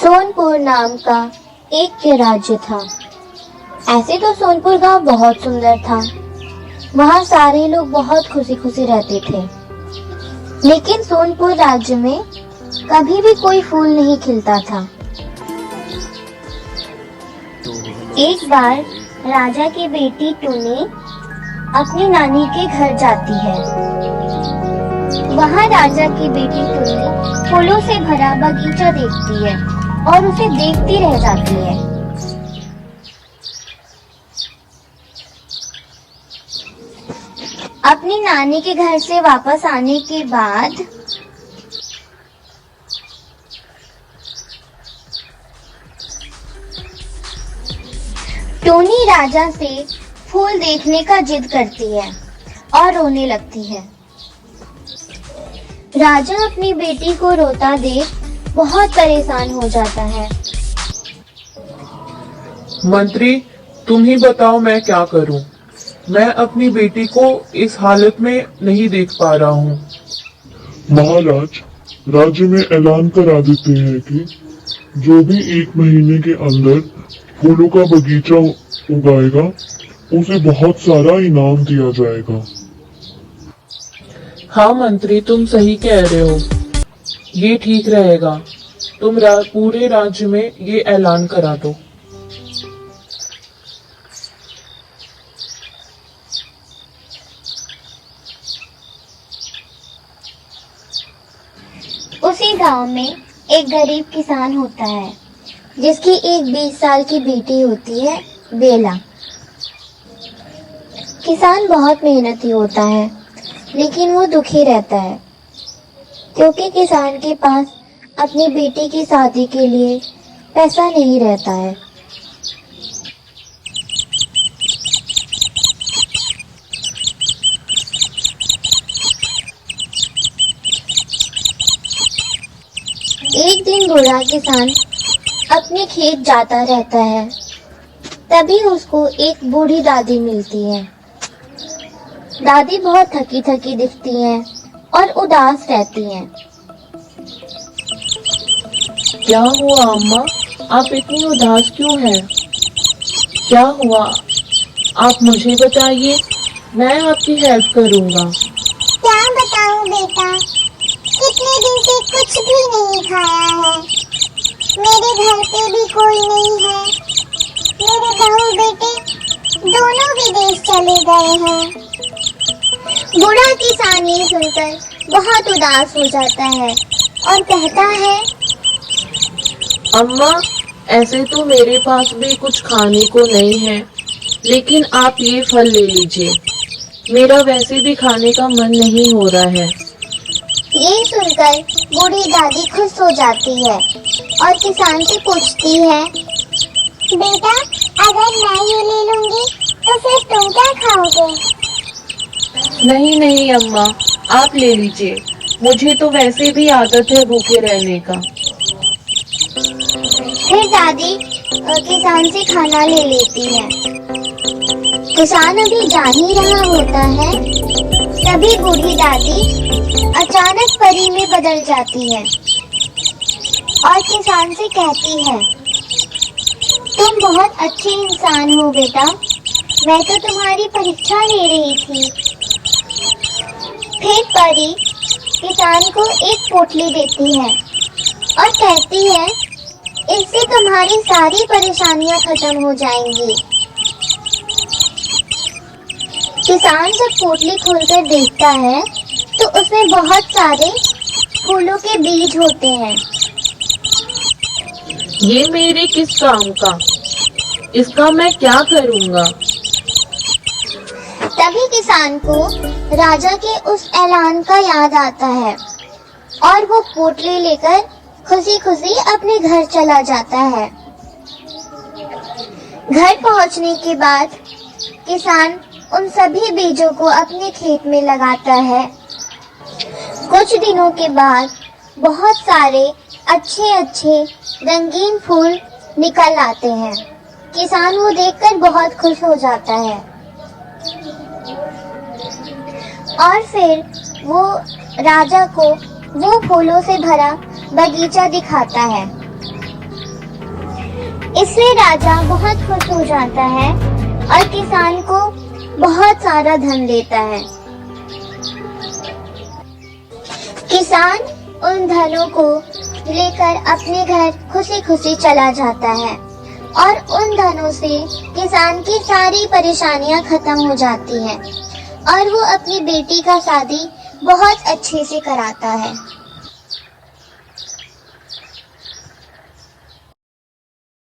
सोनपुर नाम का एक राज्य था। ऐसे तो सोनपुर गांव बहुत सुंदर था। वहाँ सारे लोग बहुत खुशी खुशी रहते थे। लेकिन सोनपुर राज्य में कभी भी कोई फूल नहीं खिलता था। एक बार राजा की बेटी टुनी अपनी नानी के घर जाती है। वहाँ राजा की बेटी टुनी फूलों से भरा बगीचा देखती है और उसे देखती रह जाती है। अपनी नानी के घर से वापस आने के बाद टोनी राजा से फूल देखने का जिद करती है और रोने लगती है। राजा अपनी बेटी को रोता देख बहुत परेशान हो जाता है। मंत्री, तुम ही बताओ मैं क्या करूं? मैं अपनी बेटी को इस हालत में नहीं देख पा रहा हूं। महाराज, राज्य में ऐलान करा देते हैं कि जो भी 1 महीने के अंदर फूलों का बगीचा उगाएगा उसे बहुत सारा इनाम दिया जाएगा। हाँ मंत्री, तुम सही कह रहे हो। ये ठीक रहेगा। तुम पूरे राज्य में ये ऐलान करा दो। उसी गांव में एक गरीब किसान होता है जिसकी एक 20 साल की बेटी होती है, बेला। किसान बहुत मेहनती होता है लेकिन वो दुखी रहता है क्योंकि किसान के पास अपनी बेटी की शादी के लिए पैसा नहीं रहता है। एक दिन बूढ़ा किसान अपने खेत जाता रहता है। तभी उसको एक बूढ़ी दादी मिलती है। दादी बहुत थकी थकी दिखती हैं और उदास रहती हैं। क्या हुआ अम्मा? आप इतनी उदास क्यों हैं? क्या हुआ? आप मुझे बताइए, मैं आपकी हेल्प करूँगा। क्या बताऊं बेटा, कितने दिन से कुछ भी नहीं खाया है। मेरे घर पे भी कोई नहीं है। मेरे बहू बेटे दोनों विदेश चले गए हैं। बूढ़ा किसान ये सुनकर बहुत उदास हो जाता है और कहता है, अम्मा, ऐसे तो मेरे पास भी कुछ खाने को नहीं है, लेकिन आप ये फल ले लीजिए। मेरा वैसे भी खाने का मन नहीं हो रहा है। ये सुनकर बूढ़ी दादी खुश हो जाती है और किसान से पूछती है, बेटा, अगर मैं ये ले लूंगी तो फिर तुम क्या खाओगे? नहीं नहीं अम्मा, आप ले लीजिए। मुझे तो वैसे भी आदत है भूखे रहने का। फिर दादी किसान से खाना ले लेती है। किसान अभी जा ही रहा होता है, तभी बूढ़ी दादी अचानक परी में बदल जाती है और किसान से कहती है, तुम बहुत अच्छे इंसान हो बेटा, मैं तो तुम्हारी परीक्षा ले रही थी। फिर परी किसान को एक पोटली देती है और कहती है, इससे तुम्हारी सारी परेशानियां खत्म हो जाएंगी। किसान जब पोटली खोलकर देखता है तो उसमें बहुत सारे फूलों के बीज होते हैं। ये मेरे किस काम का? इसका मैं क्या करूँगा? तभी किसान को राजा के उस ऐलान का याद आता है और वो पोटली लेकर खुशी खुशी अपने घर चला जाता है। घर पहुंचने के बाद किसान उन सभी बीजों को अपने खेत में लगाता है। कुछ दिनों के बाद बहुत सारे अच्छे अच्छे रंगीन फूल निकल आते हैं। किसान वो देखकर बहुत खुश हो जाता है और फिर वो राजा को वो फूलों से भरा बगीचा दिखाता है। इससे राजा बहुत खुश हो जाता है और किसान को बहुत सारा धन देता है। किसान उन धनों को लेकर अपने घर खुशी खुशी चला जाता है और उन धनों से किसान की सारी परेशानियां खत्म हो जाती हैं और वो अपनी बेटी का शादी बहुत अच्छे से कराता है।